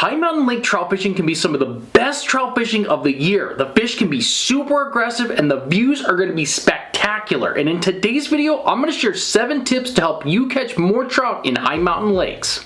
High mountain lake trout fishing can be some of the best trout fishing of the year. The fish can be super aggressive and the views are going to be spectacular. And in today's video, I'm going to share 7 tips to help you catch more trout in high mountain lakes.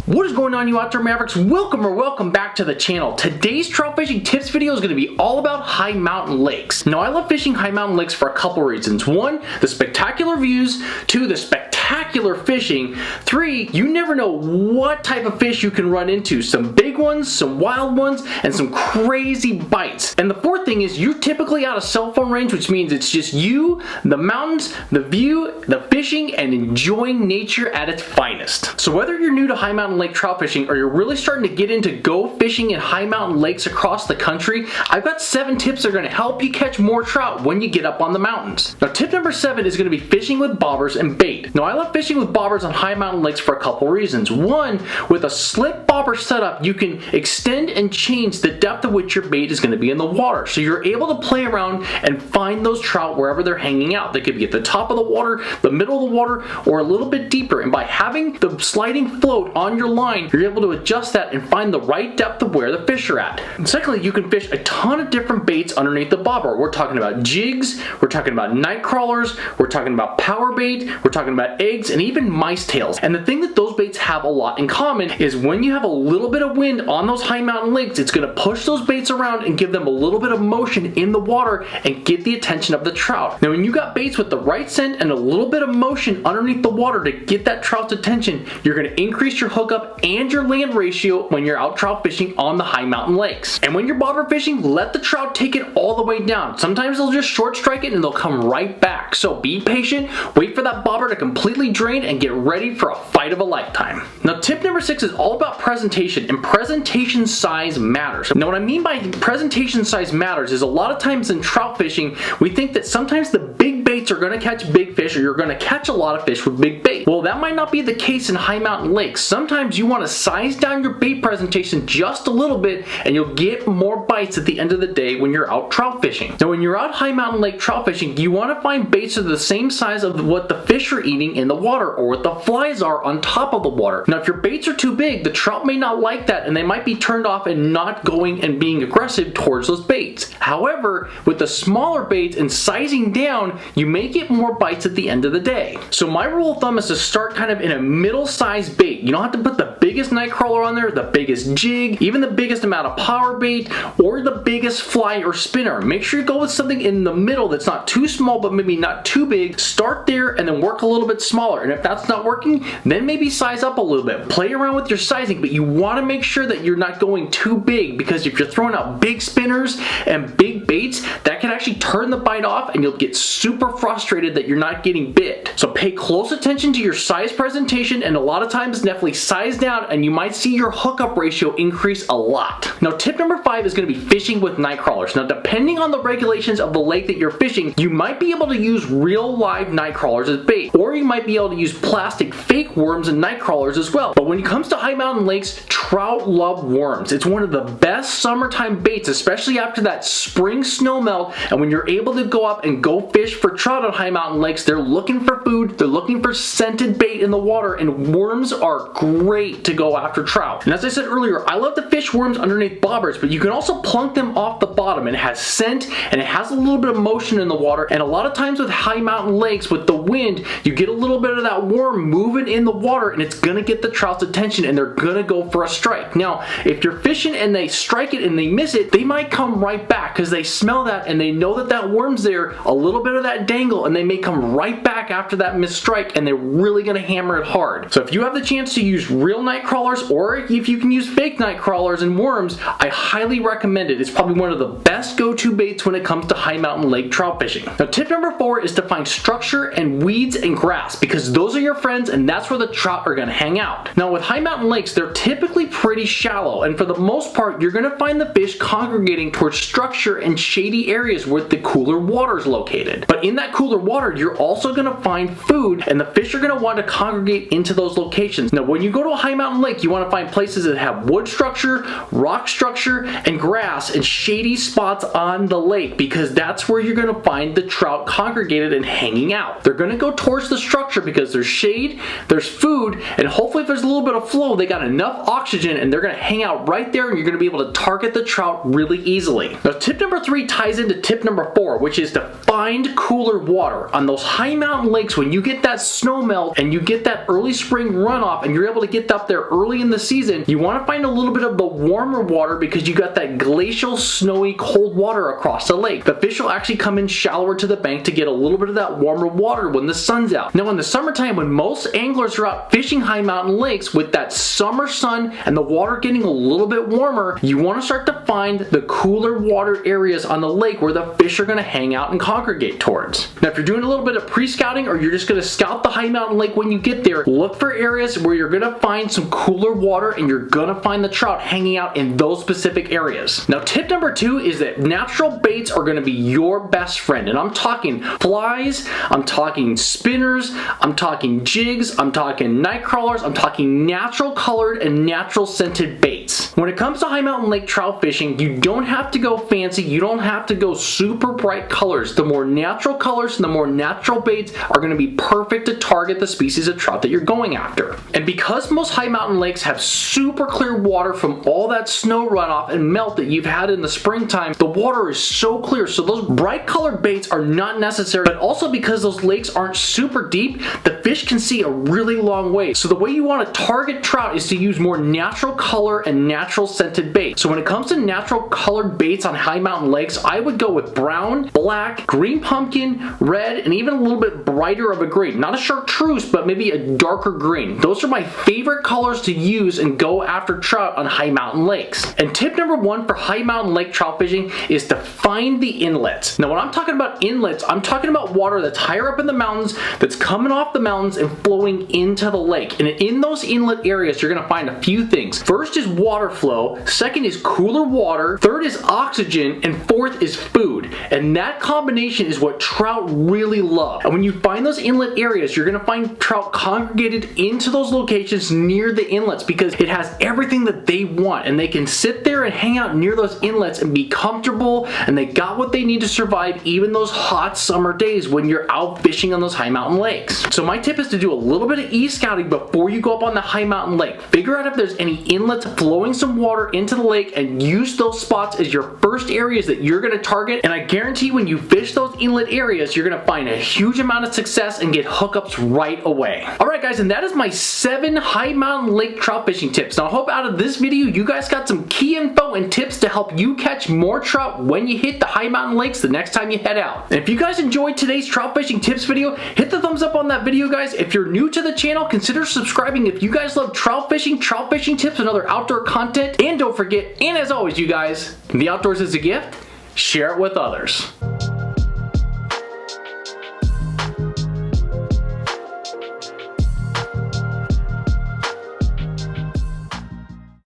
What is going on, you out there Mavericks? Welcome back to the channel. Today's trout fishing tips video is going to be all about high mountain lakes. Now, I love fishing high mountain lakes for a couple reasons. 1, the spectacular views. 2, the spectacular fishing. 3, you never know what type of fish you can run into. Some big ones, some wild ones, and some crazy bites. And the 4th thing is you're typically out of cell phone range, which means it's just you, the mountains, the view, the fishing, and enjoying nature at its finest. So whether you're new to high mountain lake trout fishing or you're really starting to get into go fishing in high mountain lakes across the country, I've got 7 tips that are going to help you catch more trout when you get up on the mountains. Now, tip number 7 is going to be fishing with bobbers and bait. Now, I love fishing with bobbers on high mountain lakes for a couple reasons. 1, with a slip bobber setup, you can extend and change the depth of which your bait is going to be in the water. So you're able to play around and find those trout wherever they're hanging out. They could be at the top of the water, the middle of the water, or a little bit deeper. And by having the sliding float on your line, you're able to adjust that and find the right depth of where the fish are at. And secondly, you can fish a ton of different baits underneath the bobber. We're talking about jigs, we're talking about night crawlers, we're talking about power bait, we're talking about eggs, and even mice tails. And the thing that those baits have a lot in common is when you have a little bit of wind on those high mountain lakes, it's going to push those baits around and give them a little bit of motion in the water and get the attention of the trout. Now, when you got baits with the right scent and a little bit of motion underneath the water to get that trout's attention, you're going to increase your hookup and your land ratio when you're out trout fishing on the high mountain lakes. And when you're bobber fishing, let the trout take it all the way down. Sometimes they'll just short strike it and they'll come right back. So be patient, wait for that bobber to completely drain, and get ready for a fight of a lifetime. Now, tip number 6 is all about presentation, and presentation size matters. Now, what I mean by presentation size matters is a lot of times in trout fishing, we think that sometimes the big baits are going to catch big fish, or you're going to catch a lot of fish with big bait. Well, that might not be the case in high mountain lakes. Sometimes you want to size down your bait presentation just a little bit and you'll get more bites at the end of the day when you're out trout fishing. Now, when you're out high mountain lake trout fishing, you want to find baits that are the same size of what the fish are eating in the water or what the flies are on top of the water. Now, if your baits are too big, the trout may not like that and they might be turned off and not going and being aggressive towards those baits. However, with the smaller baits and sizing down, you may get more bites at the end of the day. So my rule of thumb is to start kind of in a middle-sized bait. You don't have to put the biggest night crawler on there, the biggest jig, even the biggest amount of power bait, or the biggest fly or spinner. Make sure you go with something in the middle that's not too small but maybe not too big. Start there and then work a little bit smaller. And if that's not working, then maybe size up a little bit. Play around with your sizing, but you want to make sure that you're not going too big, because if you're throwing out big spinners and big baits, that can actually turn the bite off and you'll get super frustrated that you're not getting bit. So pay close attention to your size presentation, and a lot of times definitely size down and you might see your hookup ratio increase a lot. Now, tip number 5 is going to be fishing with night crawlers. Now, depending on the regulations of the lake that you're fishing, you might be able to use real live night crawlers as bait, or you might be able to use plastic fake worms and night crawlers as well. But when it comes to high mountain lakes, trout love worms. It's one of the best summertime baits, especially after that spring snow melt. And when you're able to go up and go fish for trout on high mountain lakes, they're looking for food, they're looking for scented bait in the water, and worms are great to go after trout. And as I said earlier, I love to fish worms underneath bobbers, but you can also plunk them off the bottom, and it has scent and it has a little bit of motion in the water. And a lot of times with high mountain lakes, with the wind, you get a little bit of that worm moving in the water, and it's gonna get the trout's attention and they're gonna go for a strike. Now, if you're fishing and they strike it and they miss it, they might come right back because they smell that and they know that that worm's there, a little bit of that dangle, and they may come right back after that missed strike, and they're really gonna hammer it hard. So if you have the chance to use real night crawlers, or if you can use fake night crawlers and worms, I highly recommend it. It's probably one of the best go-to baits when it comes to high mountain lake trout fishing. Now, tip number 4 is to find structure and weeds and grass, because those are your friends and that's where the trout are gonna hang out. Now, with high mountain lakes, they're typically pretty shallow, and for the most part, you're gonna find the fish congregating towards structure and shady areas where the cooler water is located. But in that that cooler water, you're also going to find food, and the fish are going to want to congregate into those locations. Now, when you go to a high mountain lake, you want to find places that have wood structure, rock structure, and grass and shady spots on the lake, because that's where you're going to find the trout congregated and hanging out. They're going to go towards the structure because there's shade, there's food, and hopefully if there's a little bit of flow, they got enough oxygen and they're going to hang out right there, and you're going to be able to target the trout really easily. Now, tip number 3 ties into tip number 4, which is to find cooler water. On those high mountain lakes, when you get that snow melt and you get that early spring runoff and you're able to get up there early in the season, you want to find a little bit of the warmer water because you got that glacial, snowy, cold water across the lake. The fish will actually come in shallower to the bank to get a little bit of that warmer water when the sun's out. Now, in the summertime, when most anglers are out fishing high mountain lakes with that summer sun and the water getting a little bit warmer, you want to start to find the cooler water areas on the lake where the fish are going to hang out and congregate towards. Now, if you're doing a little bit of pre-scouting or you're just going to scout the high mountain lake when you get there, look for areas where you're going to find some cooler water and you're going to find the trout hanging out in those specific areas. Now, tip number 2 is that natural baits are going to be your best friend, and I'm talking flies, I'm talking spinners, I'm talking jigs, I'm talking night crawlers, I'm talking natural colored and natural scented baits. When it comes to high mountain lake trout fishing, you don't have to go fancy, you don't have to go super bright colors. The more natural colors and the more natural baits are going to be perfect to target the species of trout that you're going after. And because most high mountain lakes have super clear water from all that snow runoff and melt that you've had in the springtime, the water is so clear, so those bright colored baits are not necessary. But also because those lakes aren't super deep, the fish can see a really long way. So the way you want to target trout is to use more natural color and natural scented baits. So when it comes to natural colored baits on high mountain lakes, I would go with brown, black, green pumpkin, red, and even a little bit brighter of a green. Not a chartreuse, but maybe a darker green. Those are my favorite colors to use and go after trout on high mountain lakes. And tip number 1 for high mountain lake trout fishing is to find the inlets. Now, when I'm talking about inlets, I'm talking about water that's higher up in the mountains, that's coming off the mountains and flowing into the lake. And in those inlet areas, you're going to find a few things. First is water flow, second is cooler water, third is oxygen, and fourth is food. And that combination is what trout really love. And when you find those inlet areas, you're going to find trout congregated into those locations near the inlets because it has everything that they want, and they can sit there and hang out near those inlets and be comfortable, and they got what they need to survive even those hot summer days when you're out fishing on those high mountain lakes. So my tip is to do a little bit of e-scouting before you go up on the high mountain lake. Figure out if there's any inlets flowing some water into the lake and use those spots as your first areas that you're going to target, and I guarantee when you fish those inlet areas, you're going to find a huge amount of success and get hookups right away. Alright guys, and that is my 7 high mountain lake trout fishing tips. Now I hope out of this video you guys got some key info and tips to help you catch more trout when you hit the high mountain lakes the next time you head out. And if you guys enjoyed today's trout fishing tips video, hit the thumbs up on that video, guys. If you're new to the channel, consider subscribing if you guys love trout fishing tips, and other outdoor content. And don't forget, and as always you guys, the outdoors is a gift, share it with others.